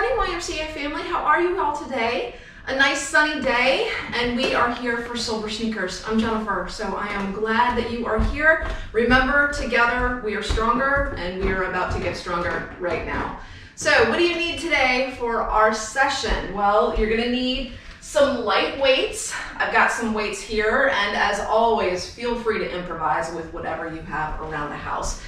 morning, YMCA family. How are you all today? A nice sunny day, and we are here for Silver Sneakers. I'm Jennifer, so I am glad that you are here. Remember, together we are stronger, and we are about to get stronger right now. So what do you need today for our session? Well, you're gonna need some light weights. I've got some weights here, and as always, feel free to improvise with whatever you have around the house.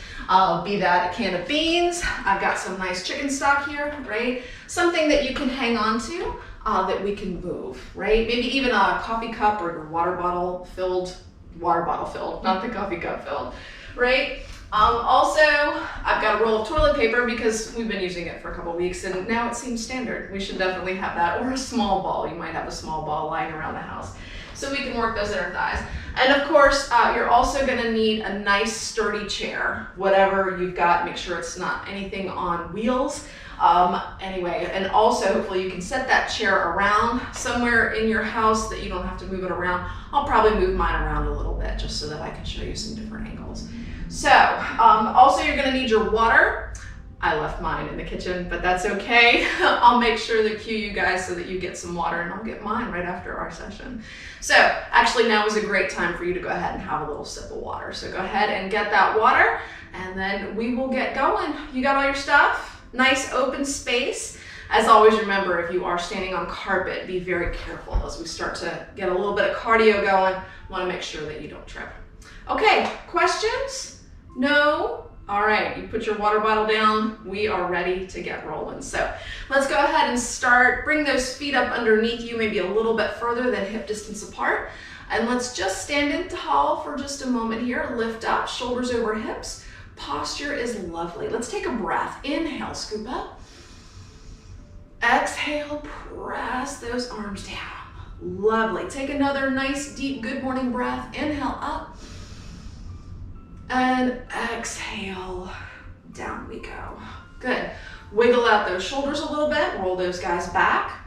Be that a can of beans, I've got some nice chicken stock here, right? Something that you can hang on to that we can move, right? Maybe even a coffee cup or your water bottle filled, not the coffee cup filled, right? Also, I've got a roll of toilet paper because we've been using it for a couple weeks and now it seems standard. We should definitely have that, or a small ball. You might have a small ball lying around the house so we can work those inner thighs. And of course, you're also gonna need a nice sturdy chair. Whatever you've got, make sure it's not anything on wheels. Anyway, and also hopefully you can set that chair around somewhere in your house that you don't have to move it around. I'll probably move mine around a little bit just so that I can show you some different angles. So, also you're gonna need your water. I left mine in the kitchen, but that's okay. I'll make sure to cue you guys so that you get some water, and I'll get mine right after our session. So actually now is a great time for you to go ahead and have a little sip of water. So go ahead and get that water and then we will get going. You got all your stuff? Nice open space. As always, remember, if you are standing on carpet, be very careful as we start to get a little bit of cardio going. Want to make sure that you don't trip. Okay, questions? No? All right, you put your water bottle down. We are ready to get rolling. So let's go ahead and start. Bring those feet up underneath you, maybe a little bit further than hip distance apart. And let's just stand in tall for just a moment here. Lift up, shoulders over hips. Posture is lovely. Let's take a breath. Inhale, scoop up. Exhale, press those arms down. Lovely. Take another nice, deep, good morning breath. Inhale up. And exhale, down we go. Good. Wiggle out those shoulders a little bit, roll those guys back.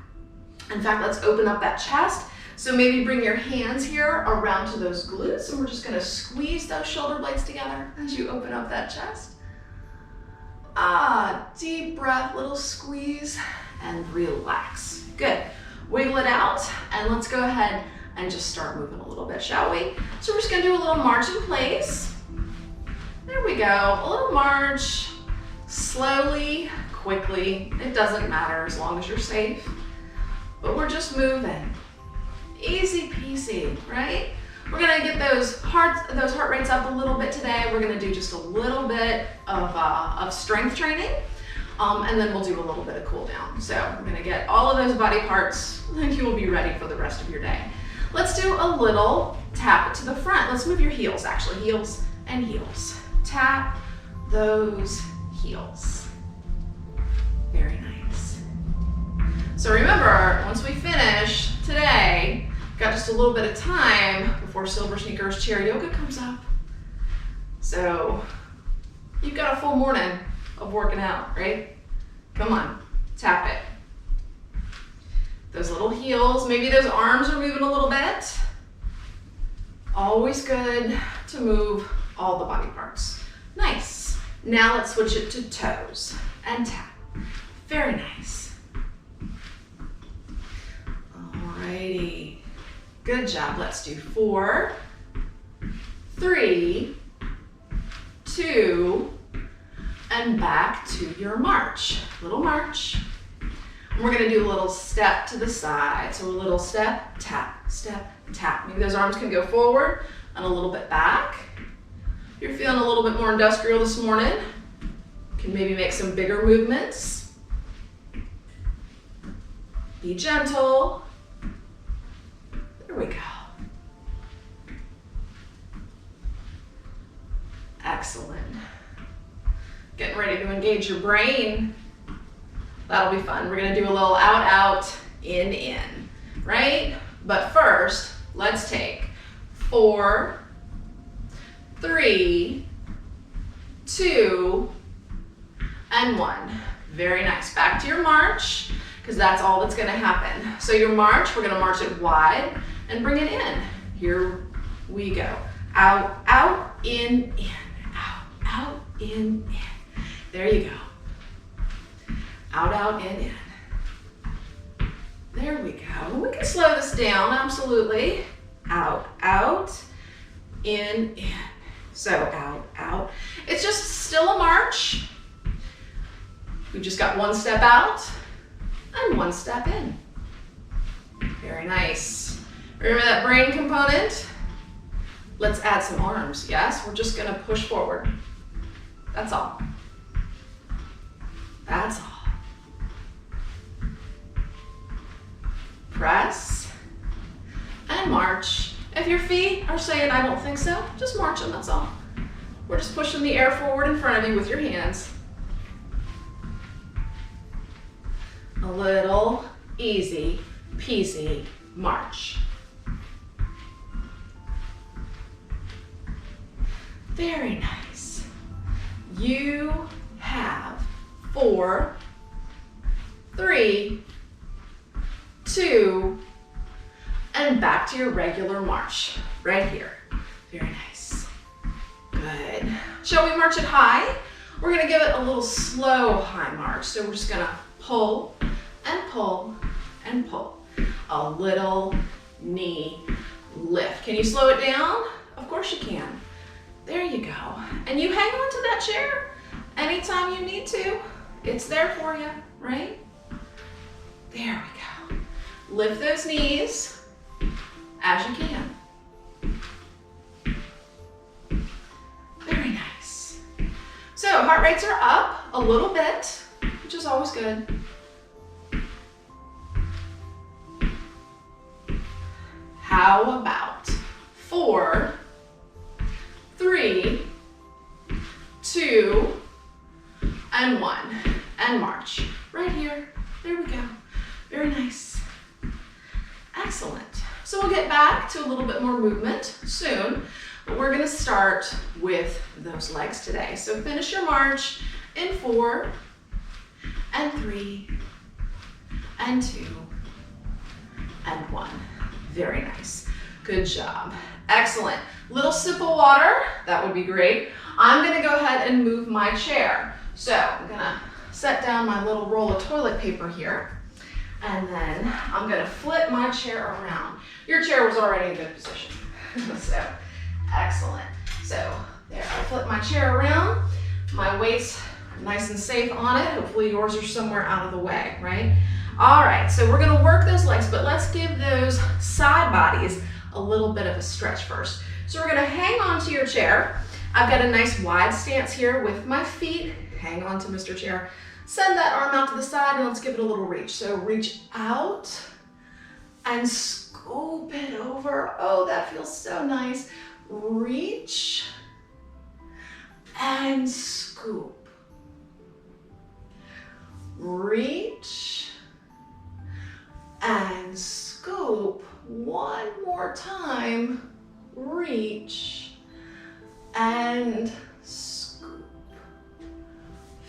In fact, let's open up that chest. So maybe bring your hands here around to those glutes, and we're just gonna squeeze those shoulder blades together as you open up that chest. Deep breath, little squeeze, and relax. Good. Wiggle it out, and let's go ahead and just start moving a little bit, shall we? So we're just gonna do a little march in place. There we go, a little march, slowly, quickly. It doesn't matter as long as you're safe, but we're just moving. Easy peasy, right? We're gonna get those heart rates up a little bit today. We're gonna do just a little bit of strength training, and then we'll do a little bit of cool down. So we're gonna get all of those body parts, and you will be ready for the rest of your day. Let's do a little tap it to the front. Let's move your heels, actually, heels and heels. Tap those heels. Very nice. So remember, once we finish today, got just a little bit of time before Silver Sneakers Chair Yoga comes up. So you've got a full morning of working out, right? Come on, tap it. Those little heels, maybe those arms are moving a little bit. Always good to move all the body parts. Nice. Now let's switch it to toes and tap. Very nice. Alrighty. Good job. Let's do 4, 3, 2, and back to your march. Little march. And we're gonna do a little step to the side. So a little step, tap, tap. Maybe those arms can go forward and a little bit back. If you're feeling a little bit more industrial this morning, you can maybe make some bigger movements. Be gentle. There we go. Excellent. Getting ready to engage your brain. That'll be fun. We're gonna do a little out, out, in, right? But first, let's take 4, 3, 2, and 1. Very nice. Back to your march, because that's all that's gonna happen. So your march, we're gonna march it wide and bring it in. Here we go. Out, out, in, out, out, in. There you go. Out, out, in. There we go. We can slow this down, absolutely. Out, out, in. So out, out. It's just still a march. We just got one step out and one step in. Very nice. Remember that brain component? Let's add some arms, yes? We're just gonna push forward. That's all. That's all. Press and march. If your feet are saying, I don't think so, just march them, that's all. We're just pushing the air forward in front of you with your hands. A little easy peasy march. Very nice. You have 4, 3, 2, and back to your regular march right here. Very nice. Good. Shall we march it high? We're gonna give it a little slow high march. So we're just gonna pull and pull and pull. A little knee lift. Can you slow it down? Of course you can. There you go. And you hang on to that chair anytime you need to. It's there for you, right? There we go. Lift those knees as you can. Very nice. So heart rates are up a little bit, which is always good. How about 4, 3, 2, and 1, and march. Right here. There we go. Very nice. Excellent. So we'll get back to a little bit more movement soon, but we're going to start with those legs today. So finish your march in 4, and 3, and 2, and 1. Very nice. Good job. Excellent. Little sip of water. That would be great. I'm going to go ahead and move my chair. So I'm going to set down my little roll of toilet paper here. And then I'm going to flip my chair around. Your chair was already in good position. So excellent. So there, I flip my chair around. My weight's nice and safe on it. Hopefully yours are somewhere out of the way, right? All right, so we're gonna work those legs, but let's give those side bodies a little bit of a stretch first. So we're gonna hang on to your chair. I've got a nice wide stance here with my feet. Hang on to Mr. Chair. Send that arm out to the side and let's give it a little reach. So reach out and scoop it over. Oh, that feels so nice. Reach and scoop. Reach and scoop. One more time. Reach and scoop.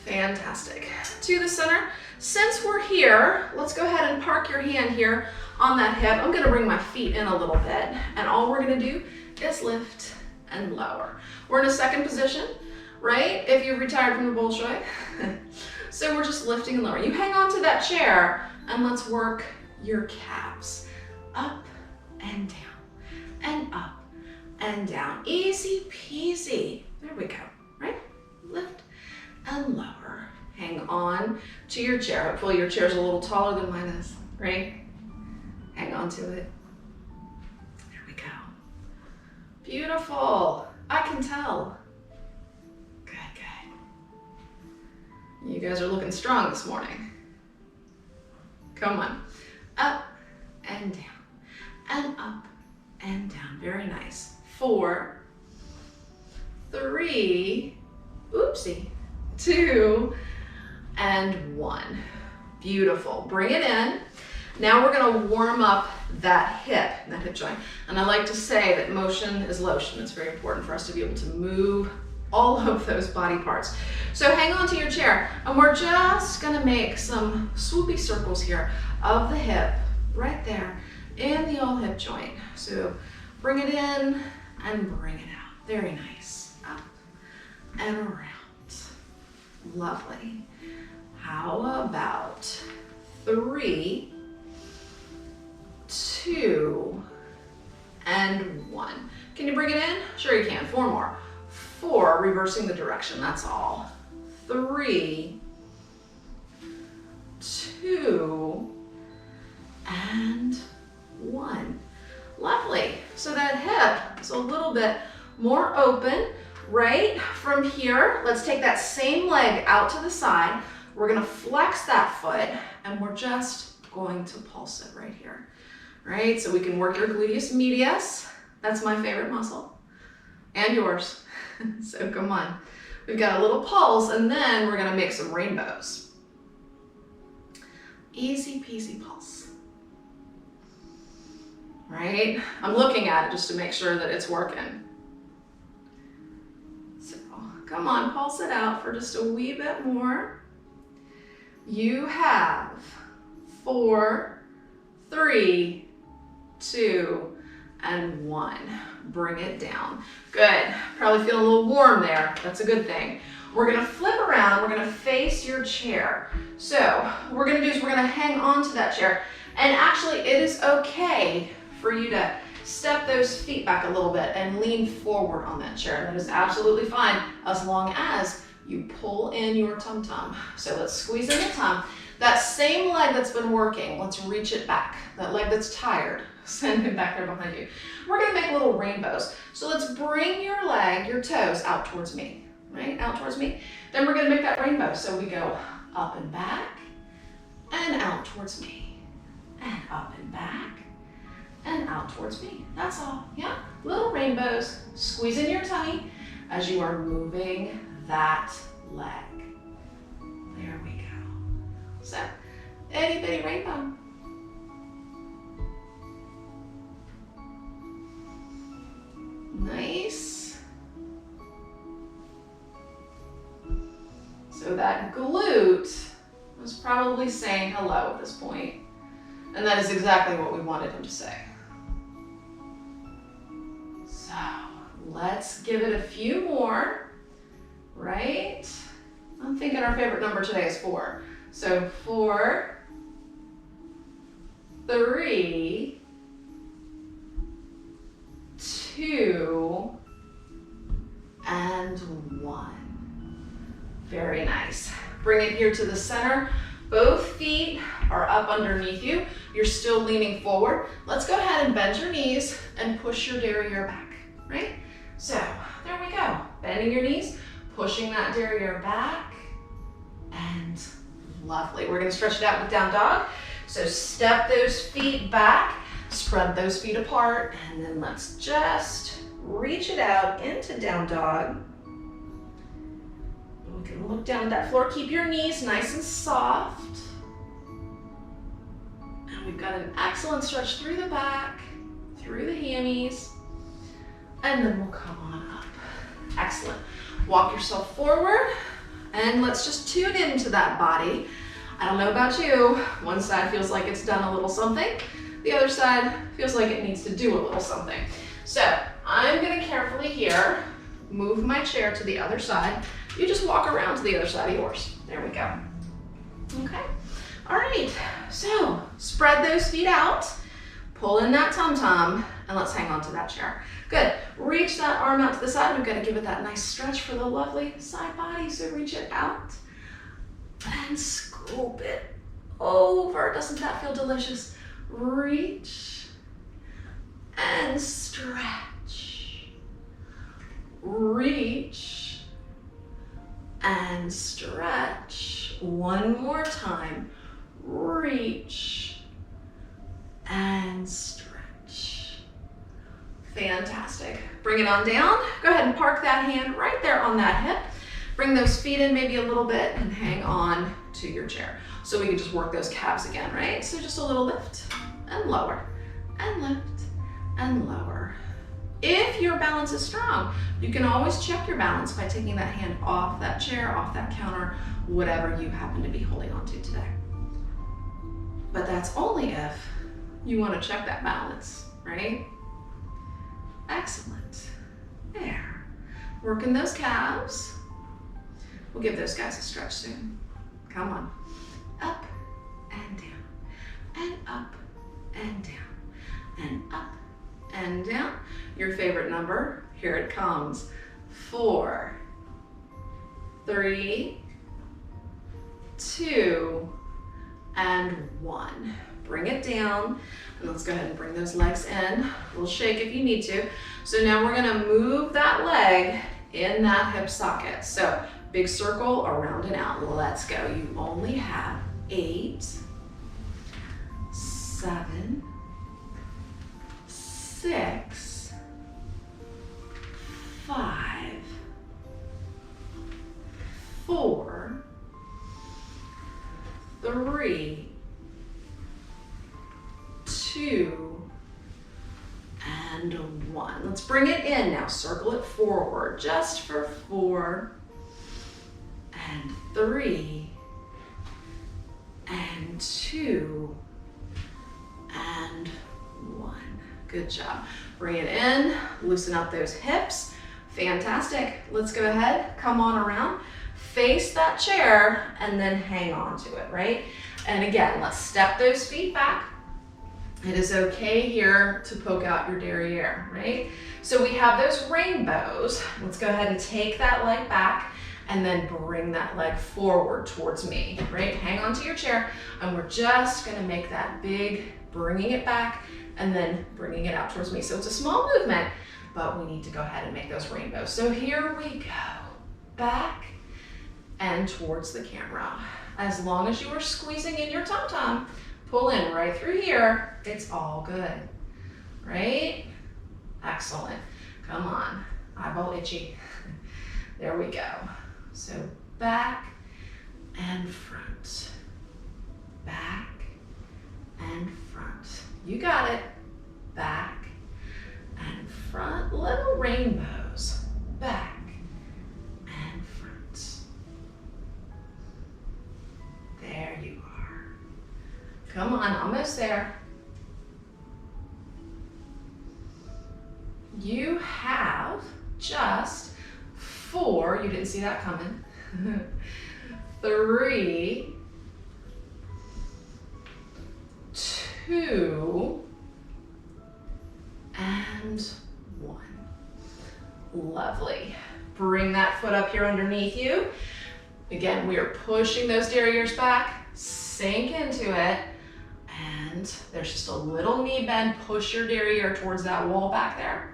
Fantastic. To the center. Since we're here, let's go ahead and park your hand here on that hip. I'm going to bring my feet in a little bit, and all we're going to do is lift and lower. We're in a second position, right? If you've retired from the Bolshoi. So we're just lifting and lowering. You hang on to that chair, and let's work your calves. Up and down, and up and down. Easy peasy. There we go, right? Lift and lower. Hang on to your chair. Hopefully your chair's a little taller than mine is, right? Hang on to it. There we go. Beautiful. I can tell. Good, good. You guys are looking strong this morning. Come on. Up and down, and up and down. Very nice. 4, 3, oopsie, 2, and 1. Beautiful. Bring it in. Now we're going to warm up that hip joint. And I like to say that motion is lotion. It's very important for us to be able to move all of those body parts. So hang on to your chair, and we're just going to make some swoopy circles here of the hip right there in the old hip joint. So bring it in and bring it out. Very nice. Up and around. Lovely. How about 3, and 1. Can you bring it in? Sure you can. 4 more. 4, reversing the direction, that's all. 3, 2, and 1. Lovely. So that hip is a little bit more open. Right from here, let's take that same leg out to the side. We're gonna flex that foot and we're just going to pulse it right here. Right, so we can work your gluteus medius. That's my favorite muscle. And yours. So come on. We've got a little pulse and then we're gonna make some rainbows. Easy peasy pulse. Right? I'm looking at it just to make sure that it's working. So come on, pulse it out for just a wee bit more. You have 4, 3, 2, and 1. Bring it down. Good. Probably feeling a little warm there. That's a good thing. We're gonna flip around. We're gonna face your chair. So what we're gonna do is we're gonna hang on to that chair. And actually, it is okay for you to step those feet back a little bit and lean forward on that chair. That is absolutely fine as long as you pull in your tum-tum. So let's squeeze in the tum. That same leg that's been working, let's reach it back. That leg that's tired, send it back there behind you. We're gonna make little rainbows. So let's bring your leg, your toes out towards me, right? Out towards me. Then we're gonna make that rainbow. So we go up and back and out towards me and up and back and out towards me. That's all, yeah? Little rainbows, squeeze in your tummy as you are moving that leg. There we go. So, itty bitty rainbow. Nice. So that glute was probably saying hello at this point. And that is exactly what we wanted him to say. So let's give it a few more, right? I'm thinking our favorite number today is 4. So 4, 3, 2, and 1. Very nice. Bring it here to the center. Both feet are up underneath you. You're still leaning forward. Let's go ahead and bend your knees and push your derriere back, right? So there we go. Bending your knees, pushing that derriere back, and lovely. We're gonna stretch it out with down dog. So step those feet back, spread those feet apart, and then let's just reach it out into down dog. We can look down at that floor. Keep your knees nice and soft. And we've got an excellent stretch through the back, through the hammies, and then we'll come on up. Excellent. Walk yourself forward, and let's just tune into that body. I don't know about you. One side feels like it's done a little something. The other side feels like it needs to do a little something. So I'm gonna carefully here move my chair to the other side. You just walk around to the other side of yours. There we go. Okay. All right. So spread those feet out, pull in that tum-tum, and let's hang on to that chair. Good. Reach that arm out to the side. We've got to give it that nice stretch for the lovely side body. So reach it out and scoop it over. Doesn't that feel delicious? Reach and stretch. Reach and stretch. One more time. Reach and stretch. Fantastic. Bring it on down. Go ahead and park that hand right there on that hip. Bring those feet in maybe a little bit and hang on to your chair. So we can just work those calves again, right? So just a little lift and lower and lift and lower. If your balance is strong, you can always check your balance by taking that hand off that chair, off that counter, whatever you happen to be holding on to today. But that's only if you want to check that balance, right? Excellent. There. Working those calves. We'll give those guys a stretch soon. Come on. Up and down, and up and down, and up and down. your favorite number. Here it comes. 4, 3, 2, and 1. Bring it down, and let's go ahead and bring those legs in. We'll shake if you need to. So now we're gonna move that leg in that hip socket. So big circle around and out. Let's go. You only have 8, 7, 6, 5, 4, 3, 2, and 1. Let's bring it in now. Circle it forward just for 4, and 3, and 2, and 1. Good job. Bring it in, loosen up those hips. Fantastic. Let's go ahead, come on around, face that chair, and then hang on to it, right? And again, let's step those feet back. It is okay here to poke out your derriere, right? So we have those rainbows. Let's go ahead and take that leg back and then bring that leg forward towards me, right? Hang on to your chair, and we're just gonna make that big, bringing it back and then bringing it out towards me. So it's a small movement, but we need to go ahead and make those rainbows. So here we go, back and towards the camera. As long as you are squeezing in your tum-tum, pull in right through here, it's all good, right? Excellent. Come on, eyeball itchy. There we go. So back and front, back and front. You got it. Back and front, little rainbows. Back and front. There you are. Come on, almost there. You have just 4, you didn't see that coming, 3, 2, and 1. Lovely. Bring that foot up here underneath you. Again, we are pushing those derrieres back, sink into it, and there's just a little knee bend. Push your derriere towards that wall back there.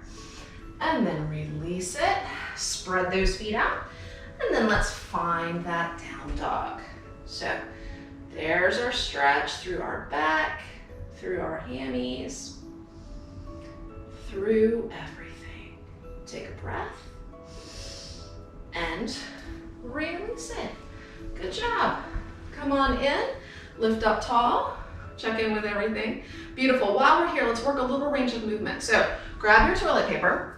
And then release it, spread those feet out, and then let's find that down dog. So there's our stretch through our back, through our hammies, through everything. Take a breath and release it. Good job. Come on in, lift up tall, check in with everything. Beautiful. While we're here, let's work a little range of movement. So grab your toilet paper.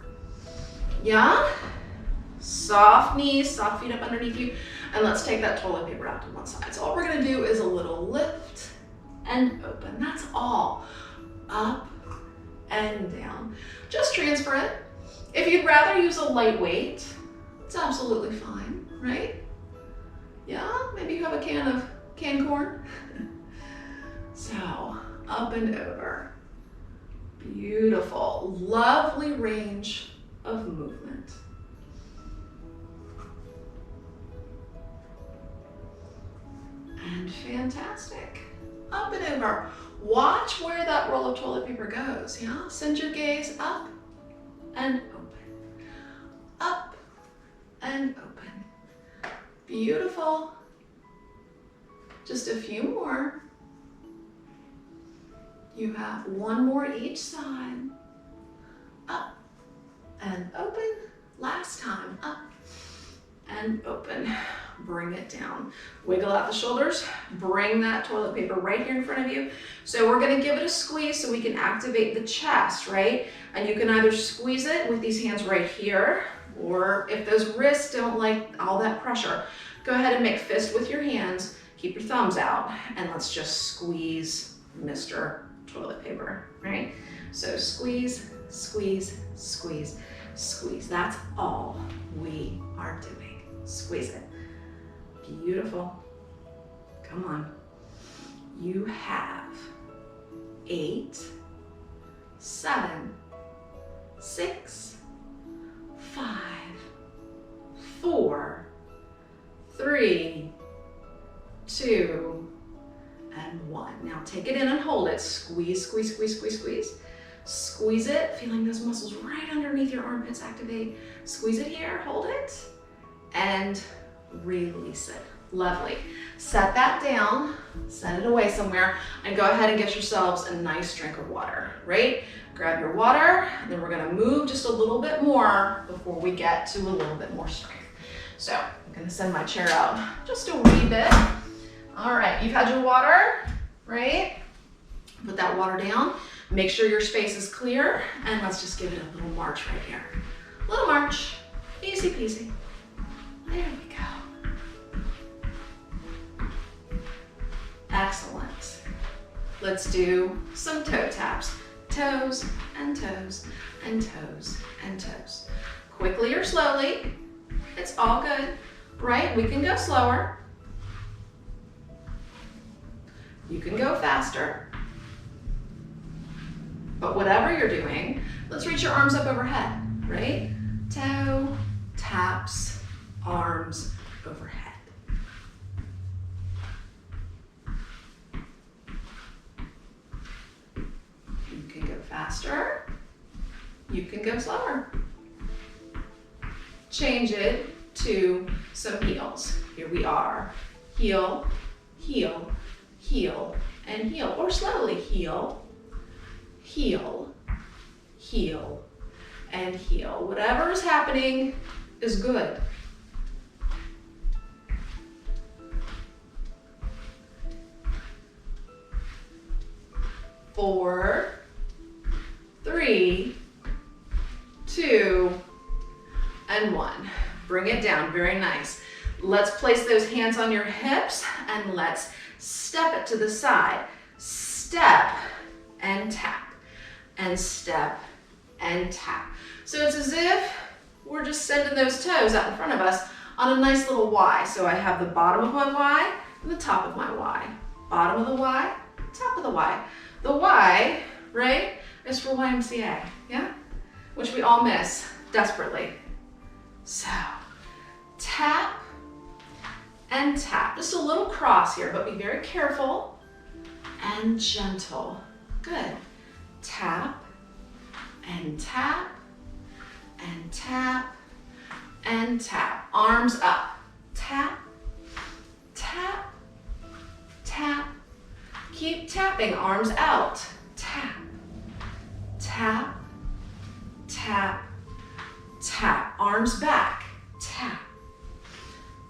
Yeah, soft knees, soft feet up underneath you, and let's take that toilet paper out to one side. So all we're gonna do is a little lift and open. That's all. Up and down. Just transfer it. If you'd rather use a light weight, it's absolutely fine, right? Yeah, maybe you have a can of canned corn. So up and over. Beautiful, lovely range of movement. And fantastic. Up and over. Watch where that roll of toilet paper goes, yeah? Send your gaze up and open. Up and open. Beautiful. Just a few more. You have 1 more each side. Up and open. Last time, up and open. Bring it down. Wiggle out the shoulders. Bring that toilet paper right here in front of you. So we're gonna give it a squeeze so we can activate the chest, right? And you can either squeeze it with these hands right here, or if those wrists don't like all that pressure, go ahead and make fist with your hands. Keep your thumbs out, and let's just squeeze Mr. Toilet paper, right? So squeeze, squeeze, squeeze, squeeze. That's all we are doing. Squeeze it. Beautiful. Come on. You have 8, 7, 6, 5, 4, 3, 2, and 1. Now take it in and hold it. Squeeze, squeeze, squeeze, squeeze, squeeze. Squeeze it, feeling those muscles right underneath your armpits activate. Squeeze it here, hold it, and release it. Lovely. Set that down, set it away somewhere, and go ahead and get yourselves a nice drink of water, right? Grab your water, and then we're gonna move just a little bit more before we get to a little bit more strength. So I'm gonna send my chair out just a wee bit. All right, you've had your water, right? Put that water down. Make sure your space is clear, and let's just give it a little march right here. A little march, easy peasy. There we go. Excellent. Let's do some toe taps. Toes and toes and toes and toes. Quickly or slowly, it's all good, right? We can go slower. You can go faster. But whatever you're doing, let's reach your arms up overhead, right? Toe, taps, arms overhead. You can go faster. You can go slower. Change it to some heels. Here we are. Heel, heel, heel, and heel. Or slowly heel, heel, heel, and heel. Whatever is happening is good. Four, 3, 2, and 1. Bring it down, very nice. Let's place those hands on your hips and let's step it to the side. Step and tap, and step and tap. So it's as if we're just sending those toes out in front of us on a nice little Y. So I have the bottom of my Y and the top of my Y. Bottom of the Y, top of the Y. The Y, right, is for YMCA, yeah? Which we all miss desperately. So, tap and tap. Just a little cross here, but be very careful and gentle. Good. Tap and tap and tap and tap. Arms up. Tap, tap, tap. Keep tapping, arms out. Tap, tap, tap, tap. Arms back. Tap,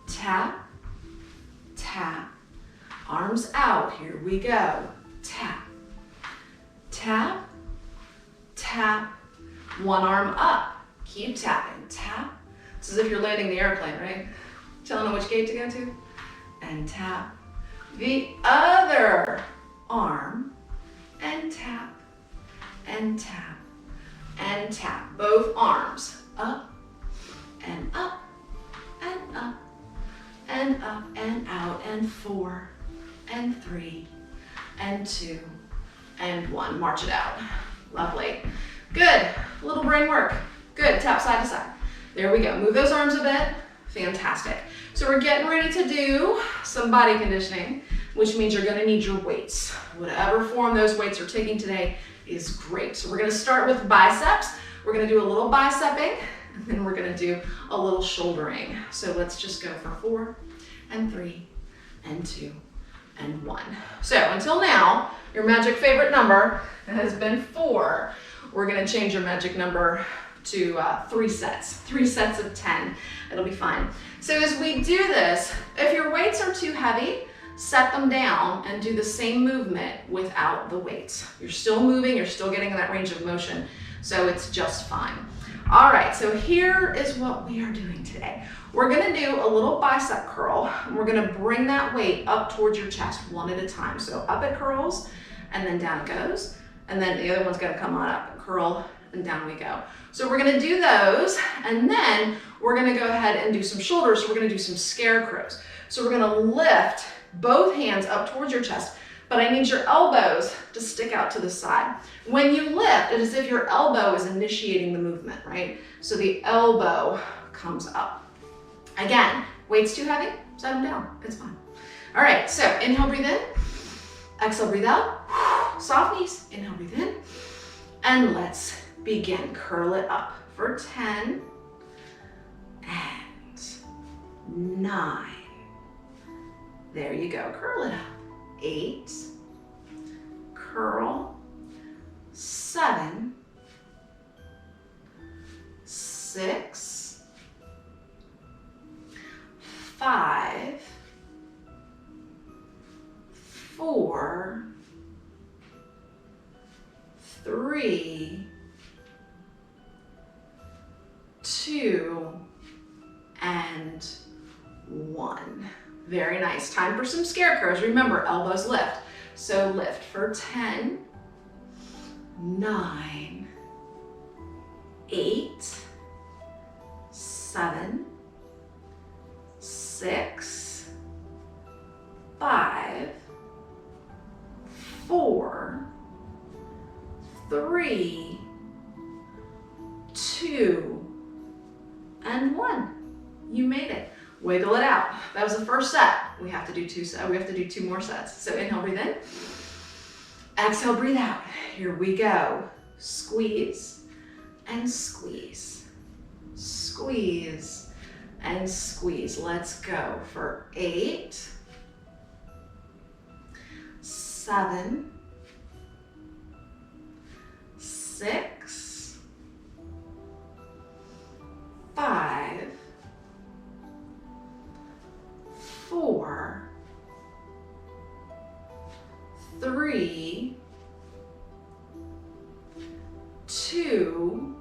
tap, tap. Arms out. Here we go. Tap, tap, tap. One arm up. Keep tapping. Tap. It's as if you're landing the airplane, right? Telling them which gate to go to. And tap. The other arm. And tap. And tap. And tap. Both arms. Up. And up. And up. And up. And out. And 4. And 3. And 2. And 1. March it out. Lovely. Good. A little brain work. Good. Tap side to side. There we go. Move those arms a bit. Fantastic. So we're getting ready to do some body conditioning, which means you're going to need your weights. Whatever form those weights are taking today is great. So we're going to start with biceps. We're going to do a little bicepping, and then we're going to do a little shouldering. So let's just go for 4 and 3 and 2 and 1. So until now, your magic favorite number has been 4. We're going to change your magic number to 3 sets. 3 sets of 10. It'll be fine. So as we do this, if your weights are too heavy, set them down and do the same movement without the weights. You're still moving, you're still getting that range of motion, so it's just fine. All right, so here is what we are doing today. We're gonna do a little bicep curl, and we're gonna bring that weight up towards your chest one at a time. So up it curls, and then down it goes, and then the other one's gonna come on up and curl, and down we go. So we're gonna do those, and then we're gonna go ahead and do some shoulders. So we're gonna do some scarecrows. So we're gonna lift both hands up towards your chest, but I need your elbows to stick out to the side. When you lift, it is as if your elbow is initiating the movement, right? So the elbow comes up. Again, weight's too heavy, set them down, it's fine. All right, so inhale, breathe in. Exhale, breathe out. Soft knees, inhale, breathe in. And let's begin. Curl it up for 10 and 9. There you go, curl it up. 8, curl, 7, 6, 5, 4, 3, 2, and 1. Very nice. Time for some scarecrows. Remember, elbows lift. So lift for 10, 9, 8, 7, 6, 5, 4, 3, 2, and 1. You made it. Wiggle it out. That was the first set. We have to do 2 more sets. So inhale, breathe in. Exhale, breathe out. Here we go. Squeeze and squeeze. Squeeze and squeeze. Let's go for 8, 7, 6, 5, 4, 3, 2,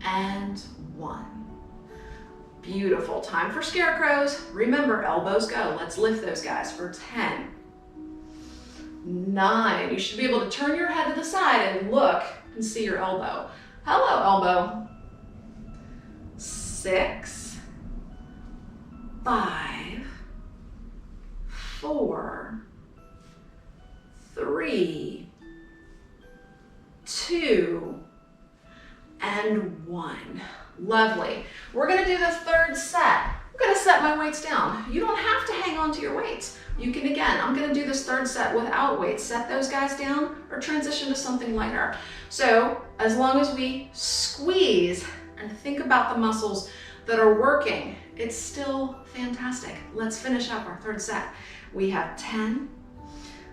and 1. Beautiful. Time for scarecrows. Remember, elbows go. Let's lift those guys for 10, 9. You should be able to turn your head to the side and look and see your elbow. Hello, elbow. 6, 5, 4, 3, 2, and 1. Lovely. We're going to do the third set. I'm going to set my weights down. You don't have to hang on to your weights. You can, again, I'm going to do this third set without weights. Set those guys down or transition to something lighter. So as long as we squeeze and think about the muscles that are working, it's still fantastic. Let's finish up our third set. We have 10,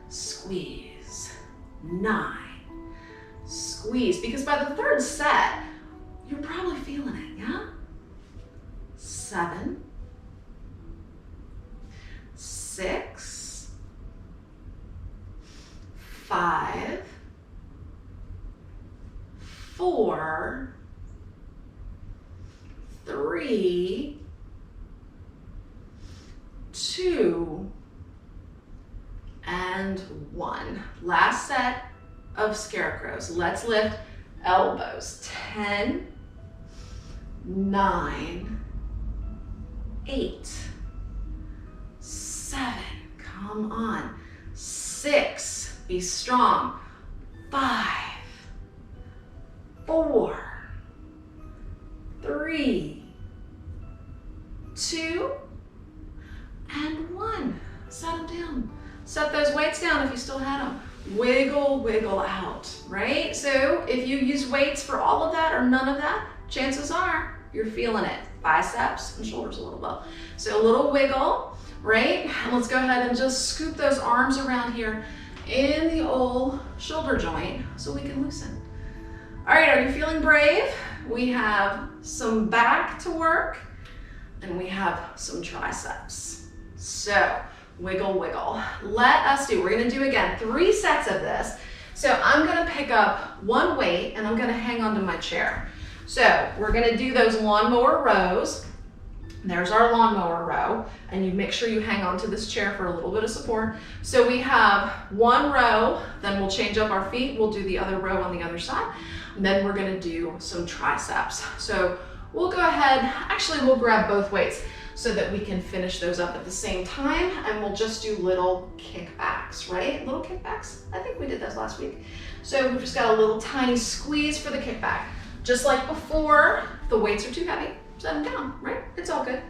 squeeze, 9, squeeze, because by the third set, you're probably feeling it, yeah? 7, 6, 5, 4, 3, 2, and 1. Last set of scarecrows. Let's lift elbows. 10, 9, 8, 7, come on, 6, be strong, 5, 4, 3, 2, and 1. Set them down. Set those weights down if you still had them. Wiggle, wiggle out, right? So if you use weights for all of that or none of that, chances are you're feeling it. Biceps and shoulders a little bit. So a little wiggle, right? And let's go ahead and just scoop those arms around here in the old shoulder joint so we can loosen. All right, are you feeling brave? We have some back to work and we have some triceps. So wiggle, wiggle. We're gonna do again 3 sets of this. So I'm gonna pick up one weight and I'm gonna hang onto my chair. So we're gonna do those lawnmower rows. There's our lawnmower row, and you make sure you hang on to this chair for a little bit of support. So we have one row, then we'll change up our feet. We'll do the other row on the other side. And then we're gonna do some triceps. So we'll go ahead, actually we'll grab both weights. so that we can finish those up at the same time, and we'll just do little kickbacks, right? Little kickbacks, I think we did those last week. So we've just got a little tiny squeeze for the kickback. Just like before, if the weights are too heavy, set them down, right? It's all good.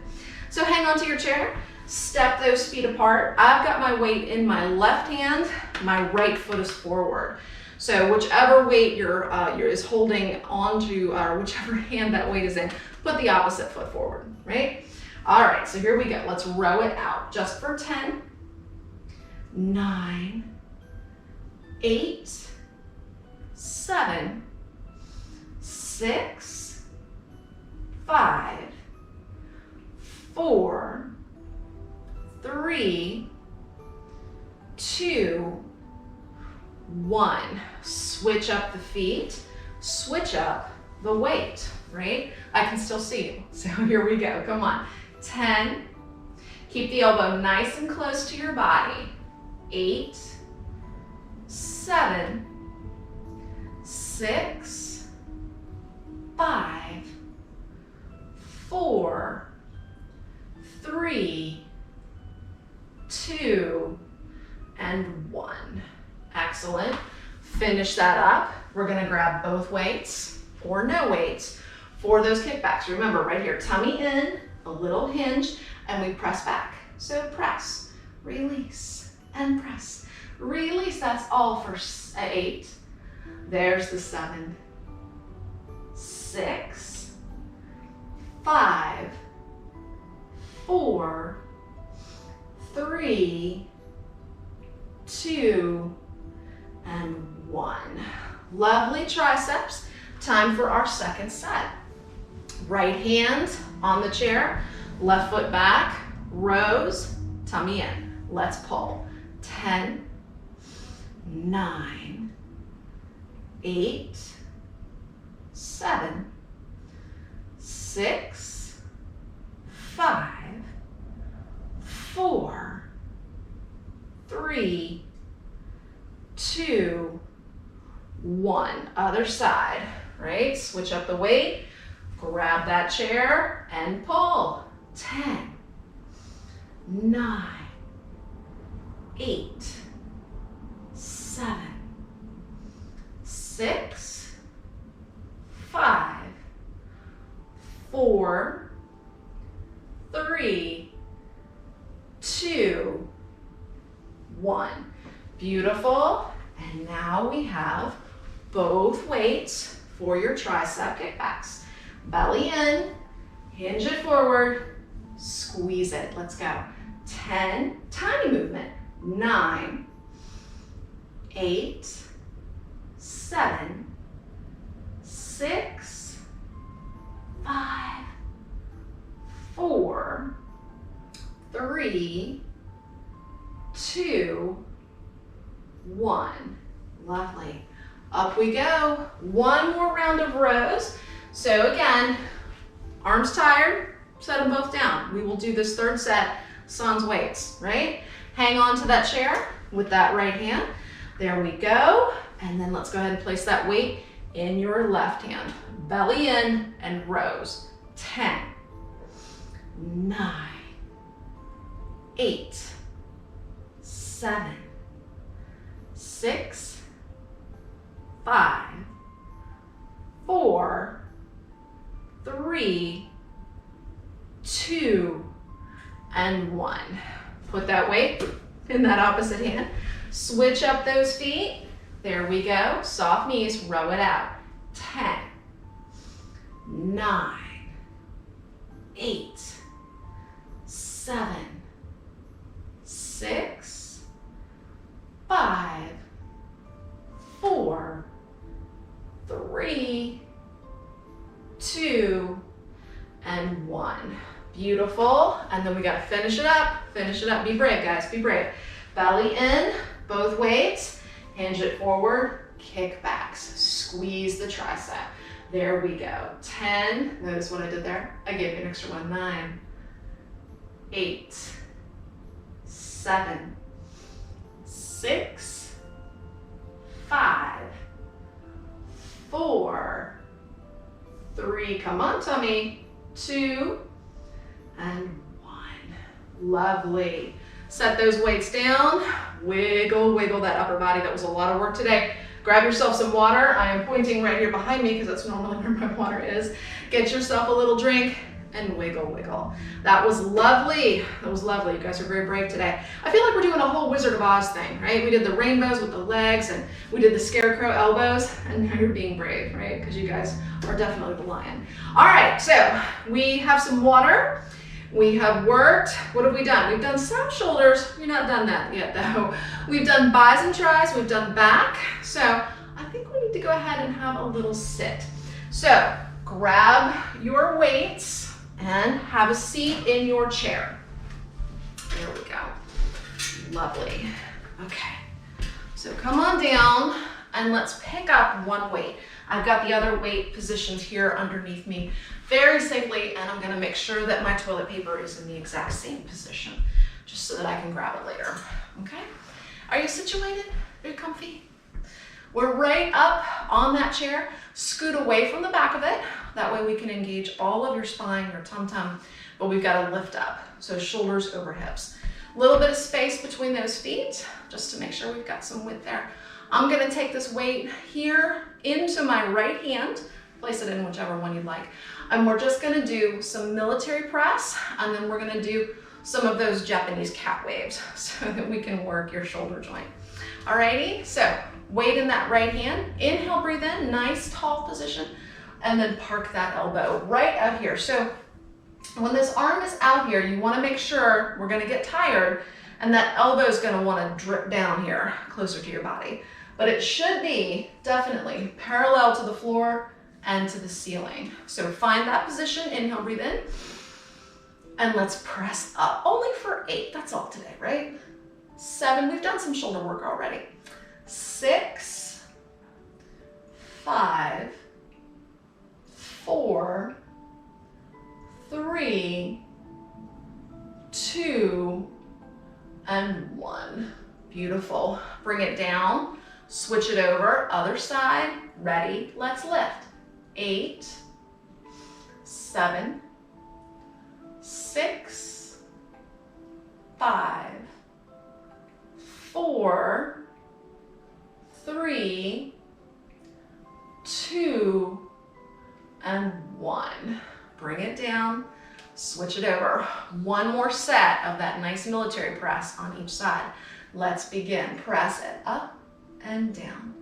So hang on to your chair, step those feet apart. I've got my weight in my left hand, my right foot is forward. So whichever weight you're is holding onto, or whichever hand that weight is in, put the opposite foot forward, right? All right, so here we go. Let's row it out just for 10, 9, 8, 7, 6, 5, 4, 3, 2, 1. Switch up the feet, switch up the weight, right? I can still see you, so here we go, come on. 10, keep the elbow nice and close to your body. 8, 7, 6, 5, 4, 3, 2, and 1. Excellent. Finish that up. We're gonna grab both weights or no weights for those kickbacks. Remember, right here, tummy in, a little hinge, and we press back. So press, release, and press. Release, that's all for 8. There's the 7, 6, 5, 4, 3, 2, and 1. Lovely triceps. Time for our second set. Right hand on the chair, left foot back, rows, tummy in. Let's pull. 10, 9, 8, 7, 6, 5, 4, 3, 2, 1. Other side, right? Switch up the weight, grab that chair and pull. 10, 9, 8, 7, 6, 5, 4, 3, 2, 1. Beautiful. And now we have both weights for your tricep kickbacks. Belly in, hinge it forward, squeeze it. Let's go. 10, tiny movement. 9, 8, 7, 6, 5, 4, 3, 2, 1. Lovely. Up we go. One more round of rows. So again, arms tired, set them both down. We will do this third set, sans weights, right? Hang on to that chair with that right hand. There we go. And then let's go ahead and place that weight in your left hand. Belly in and rows. 10, 9, 8, 7, 6, 5, 4, 3, 2, and 1. Put that weight in that opposite hand. Switch up those feet. There we go. Soft knees, row it out. 10, 9, 8, 7, 6, 5, 4, 3, 2, and 1. Beautiful. And then we got to finish it up. Finish it up. Be brave, guys. Be brave. Belly in, both weights. Hinge it forward. Kickbacks. Squeeze the tricep. There we go. 10. Notice what I did there? I gave you an extra one. 9, 8, 7, 6, 5, 4, 3. Come on, tummy. 2, and Lovely. Set those weights down. Wiggle, wiggle that upper body. That was a lot of work today. Grab yourself some water. I am pointing right here behind me because that's normally where my water is. Get yourself a little drink and wiggle, wiggle. That was lovely. That was lovely. You guys are very brave today. I feel like we're doing a whole Wizard of Oz thing, right? We did the rainbows with the legs and we did the scarecrow elbows, and now you're being brave, right? Because you guys are definitely the lion. All right, so we have some water. We have worked. What have we done? We've done some shoulders. We've not done that yet though. We've done bis and tris. We've done back. So I think we need to go ahead and have a little sit. So grab your weights and have a seat in your chair. There we go. Lovely. Okay. So come on down and let's pick up one weight. I've got the other weight positioned here underneath me very safely, and I'm gonna make sure that my toilet paper is in the exact same position, just so that I can grab it later, okay? Are you situated? Are you comfy? We're right up on that chair. Scoot away from the back of it. That way we can engage all of your spine, your tum-tum, but we've got to lift up. So shoulders over hips. A little bit of space between those feet, just to make sure we've got some width there. I'm gonna take this weight here into my right hand, place it in whichever one you'd like, and we're just gonna do some military press, and then we're gonna do some of those Japanese cat waves so that we can work your shoulder joint. Alrighty, so weight in that right hand. Inhale, breathe in, nice tall position, and then park that elbow right out here. So when this arm is out here, you wanna make sure we're gonna get tired, and that elbow is gonna wanna drip down here, closer to your body. But it should be definitely parallel to the floor and to the ceiling. So find that position, inhale, breathe in, and let's press up. Only for 8, that's all today, right? 7, we've done some shoulder work already. 6, 5, 4, 3, 2, and 1. Beautiful. Bring it down, switch it over, other side, ready, let's lift. 8, 7, 6, 5, 4, 3, 2, and 1. Bring it down, switch it over. One more set of that nice military press on each side. Let's begin. Press it up and down,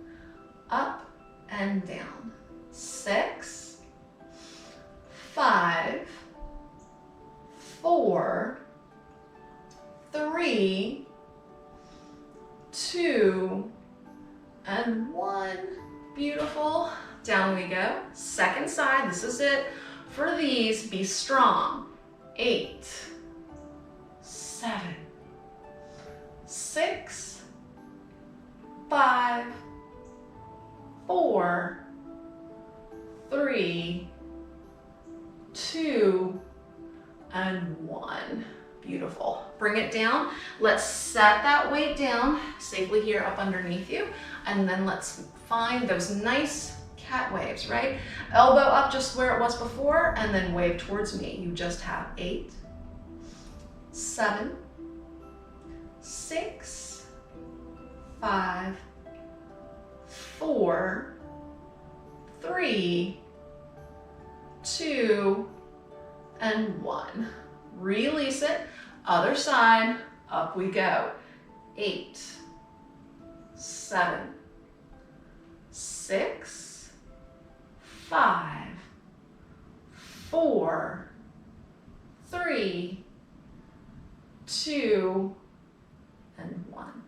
up and down. 6, 5, 4, 3, 2, and 1. Beautiful. Down we go. Second side. This is it. For these, be strong. 8, 7, 6, 5, 4, 3, 2, and 1. Beautiful. Bring it down. Let's set that weight down safely here up underneath you, and then let's find those nice cat waves, right? Elbow up just where it was before, and then wave towards me. You just have 8, 7, 6, 5, 4, 3, 2, and 1. Release it. Other side. Up we go. 8, 7, 6, 5, 4, 3, 2, and 1.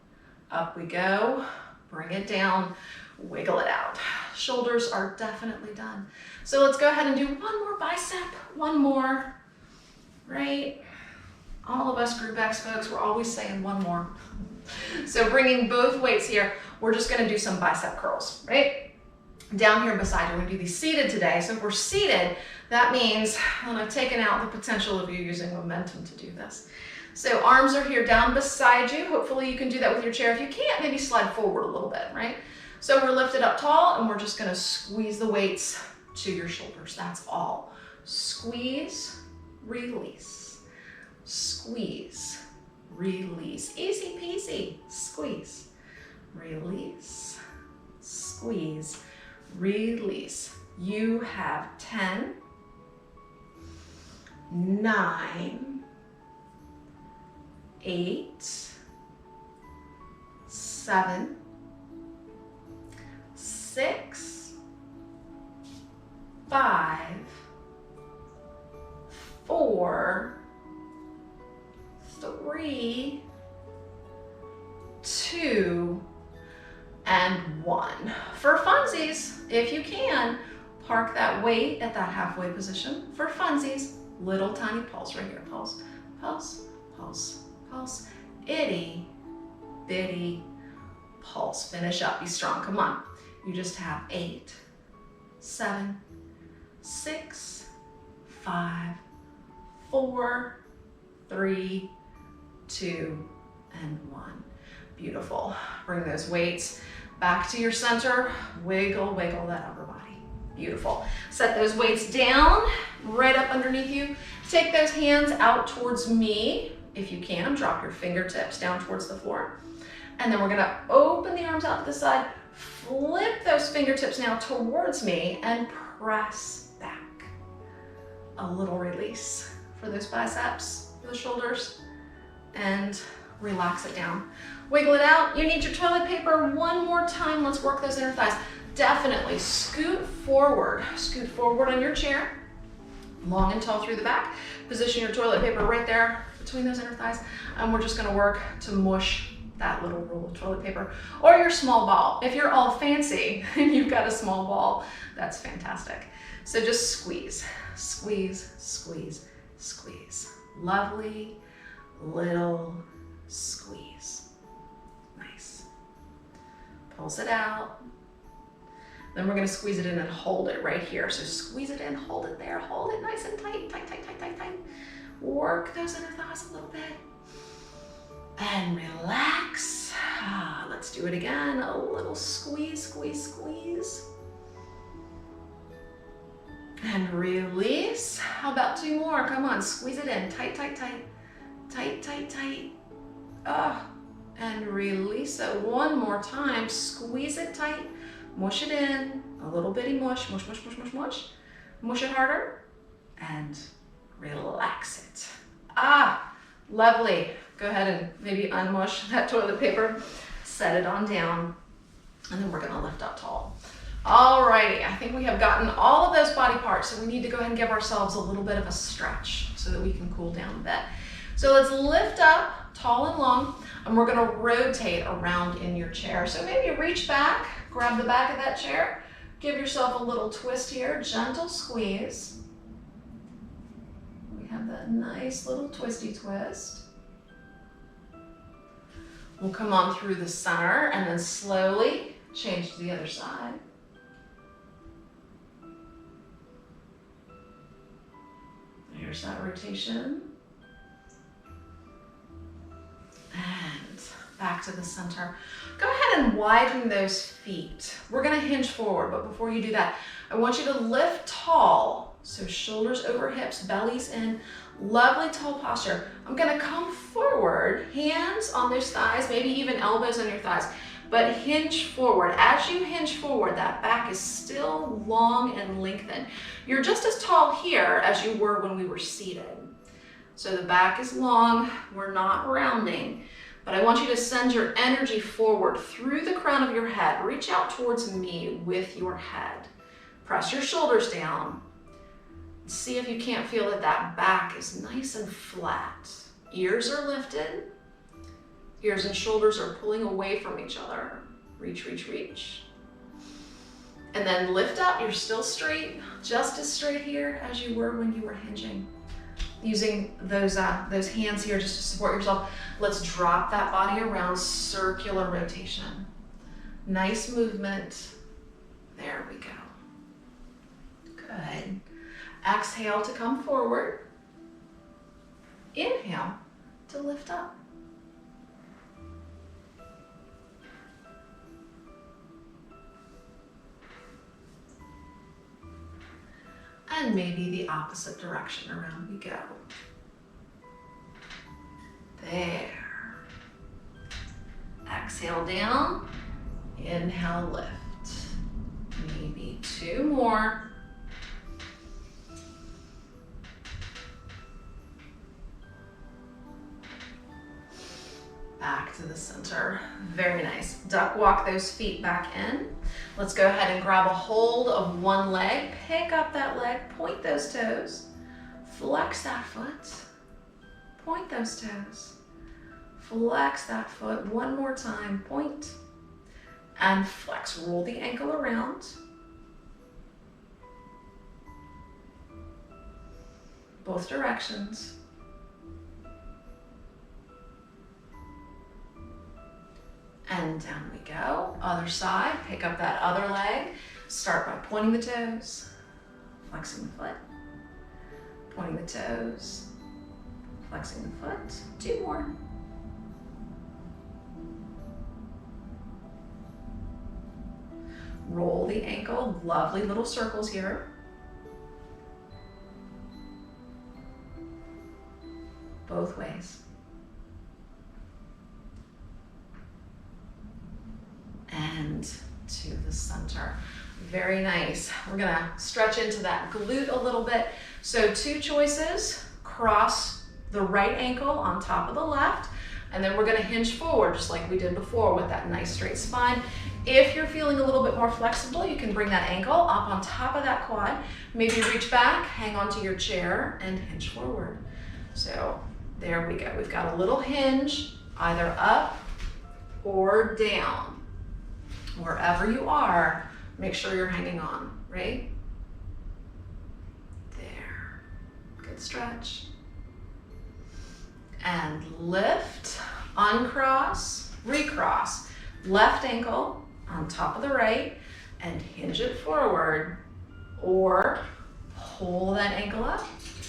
Up we go. Bring it down. Wiggle it out. Shoulders are definitely done. So let's go ahead and do one more bicep. One more. Right? All of us Group X folks, we're always saying one more. So bringing both weights here, we're just gonna do some bicep curls, right? Down here beside you, we're gonna do these seated today. So if we're seated, that means, and I've taken out the potential of you using momentum to do this. So arms are here down beside you. Hopefully you can do that with your chair. If you can't, maybe slide forward a little bit, right? So we're lifted up tall, and we're just gonna squeeze the weights to your shoulders. That's all. Squeeze, release. squeeze, release. Easy peasy, squeeze, release, squeeze, release. You have 10, 9, 8, 7, 6, 5, 4, 3, 2, and 1. For funsies, if you can, park that weight at that halfway position. For funsies, little tiny pulse right here. Pulse, pulse, pulse, pulse. Itty bitty pulse. Finish up, be strong, come on. You just have 8, 7, 6, 5, 4, 3, 2, and 1. Beautiful. Bring those weights back to your center. Wiggle, wiggle that upper body. Beautiful. Set those weights down, right up underneath you. Take those hands out towards me, if you can. Drop your fingertips down towards the floor. And then we're gonna open the arms out to the side, flip those fingertips now towards me, and press back. A little release for those biceps, for the shoulders, and relax it down. Wiggle it out. You need your toilet paper one more time. Let's work those inner thighs. Definitely scoot forward on your chair, long and tall through the back. Position your toilet paper right there between those inner thighs, and we're just gonna work to mush that little roll of toilet paper or your small ball. If you're all fancy and you've got a small ball, that's fantastic. So just squeeze, squeeze, squeeze, squeeze. Lovely little squeeze. Nice. Pulse it out. Then we're gonna squeeze it in and hold it right here. So squeeze it in, hold it there, hold it nice and tight, tight, tight, tight, tight, tight. Work those inner thighs a little bit. And relax. Let's do it again. A little squeeze, squeeze, squeeze. And release. How about 2 more? Come on, squeeze it in. Tight, tight, tight. Tight, tight, tight. And release it 1 more time. Squeeze it tight. Mush it in. A little bitty mush. Mush, mush, mush, mush, mush. Mush it harder. And relax it. Lovely. Go ahead and maybe unmush that toilet paper. Set it on down. And then we're gonna lift up tall. Alrighty, I think we have gotten all of those body parts, so we need to go ahead and give ourselves a little bit of a stretch so that we can cool down a bit. So let's lift up tall and long, and we're gonna rotate around in your chair. So maybe reach back, grab the back of that chair, give yourself a little twist here, gentle squeeze. We have that nice little twisty twist. We'll come on through the center and then slowly change to the other side. Here's that rotation. And back to the center. Go ahead and widen those feet. We're gonna hinge forward, but before you do that, I want you to lift tall. So shoulders over hips, bellies in, lovely tall posture. I'm gonna come forward, hands on those thighs, maybe even elbows on your thighs, but hinge forward. As you hinge forward, that back is still long and lengthened. You're just as tall here as you were when we were seated. So the back is long, we're not rounding, but I want you to send your energy forward through the crown of your head. Reach out towards me with your head. Press your shoulders down. See if you can't feel that that back is nice and flat. Ears are lifted. Ears and shoulders are pulling away from each other. Reach, reach, reach. And then lift up. You're still straight, just as straight here as you were when you were hinging. Using those hands here just to support yourself. Let's drop that body around, circular rotation. Nice movement. There we go. Good. Exhale to come forward. Inhale to lift up. And maybe the opposite direction around we go. There. Exhale down. Inhale, lift. Maybe 2 more. Back to the center. Very nice. Duck walk those feet back in. Let's go ahead and grab a hold of one leg. Pick up that leg, point those toes. Flex that foot. Point those toes. Flex that foot one more time. Point and flex. Roll the ankle around. Both directions. And down we go. Other side, pick up that other leg. Start by pointing the toes, flexing the foot, pointing the toes, flexing the foot. 2 more. Roll the ankle, lovely little circles here. Both ways. And to the center. Very nice. We're gonna stretch into that glute a little bit. So 2 choices, cross the right ankle on top of the left, and then we're gonna hinge forward just like we did before with that nice straight spine. If you're feeling a little bit more flexible, you can bring that ankle up on top of that quad. Maybe reach back, hang onto your chair, and hinge forward. So there we go. We've got a little hinge, either up or down. Wherever you are, make sure you're hanging on, right? There. Good stretch. And lift, uncross, recross. Left ankle on top of the right and hinge it forward. Or pull that ankle up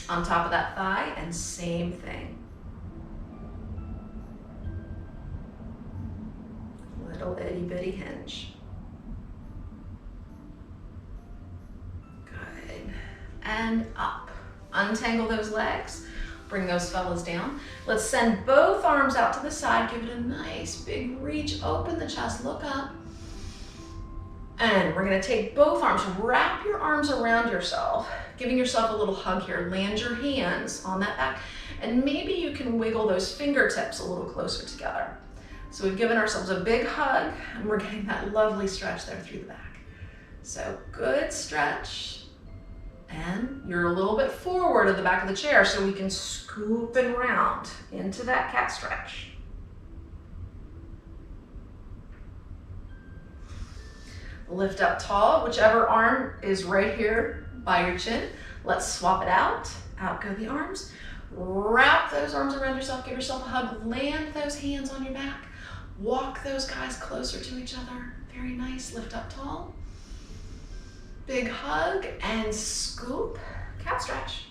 on top of that thigh and same thing. Little itty bitty hinge. Good. And up. Untangle those legs. Bring those fellas down. Let's send both arms out to the side. Give it a nice big reach. Open the chest. Look up. And we're going to take both arms. Wrap your arms around yourself. Giving yourself a little hug here. Land your hands on that back. And maybe you can wiggle those fingertips a little closer together. So we've given ourselves a big hug and we're getting that lovely stretch there through the back. So good stretch. And you're a little bit forward of the back of the chair so we can scoop and round into that cat stretch. Lift up tall, whichever arm is right here by your chin. Let's swap it out. Out go the arms. Wrap those arms around yourself. Give yourself a hug. Land those hands on your back. Walk those guys closer to each other. Very nice. Lift up tall. Big hug and scoop. Cat stretch.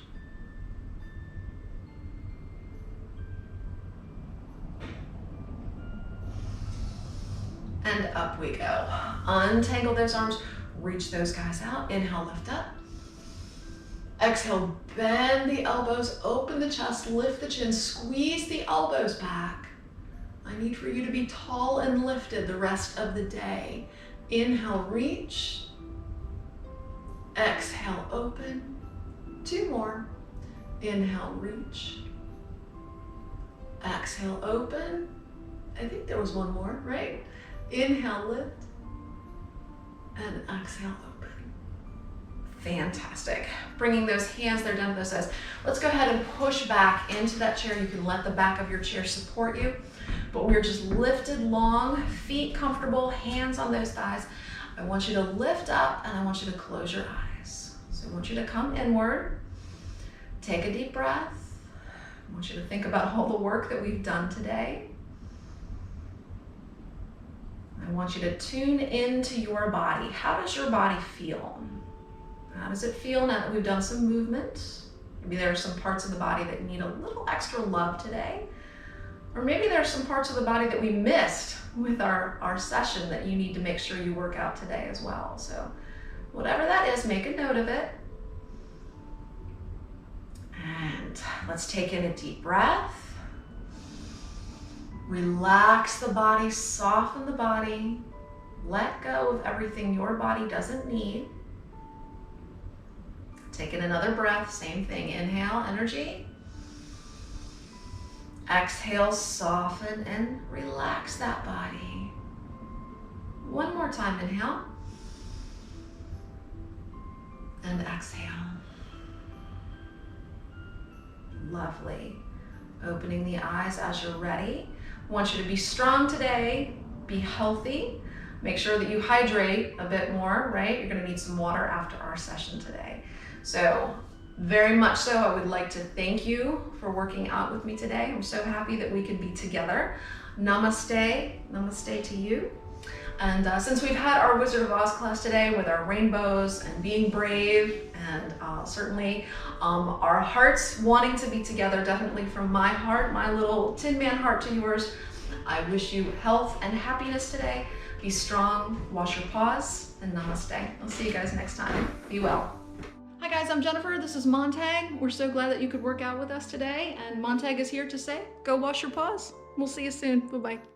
And up we go. Untangle those arms. Reach those guys out. Inhale, lift up. Exhale, bend the elbows. Open the chest. Lift the chin. Squeeze the elbows back. I need for you to be tall and lifted the rest of the day. Inhale, reach. Exhale, open. 2 more. Inhale, reach. Exhale, open. I think there was 1 more, right? Inhale, lift. And exhale, open. Fantastic. Bringing those hands there down to those sides. Let's go ahead and push back into that chair. You can let the back of your chair support you. But we're just lifted long, feet comfortable, hands on those thighs. I want you to lift up and I want you to close your eyes. So I want you to come inward, take a deep breath. I want you to think about all the work that we've done today. I want you to tune into your body. How does your body feel? How does it feel now that we've done some movement? Maybe there are some parts of the body that need a little extra love today. Or maybe there are some parts of the body that we missed with our session that you need to make sure you work out today as well. So whatever that is, make a note of it. And let's take in a deep breath. Relax the body, soften the body. Let go of everything your body doesn't need. Taking another breath, same thing. Inhale, energy. Exhale, soften and relax that body. One more time, inhale. And exhale. Lovely. Opening the eyes as you're ready. I want you to be strong today, be healthy. Make sure that you hydrate a bit more, right? You're gonna need some water after our session today. So very much so, I would like to thank you for working out with me today. I'm so happy that we could be together. Namaste, namaste to you. And since we've had our Wizard of Oz class today with our rainbows and being brave and certainly our hearts wanting to be together, definitely from my heart, my little Tin Man heart to yours, I wish you health and happiness today. Be strong, wash your paws, and namaste. I'll see you guys next time. Be well. Hi guys, I'm Jennifer. This is Montag. We're so glad that you could work out with us today. And Montag is here to say, go wash your paws. We'll see you soon. Bye-bye.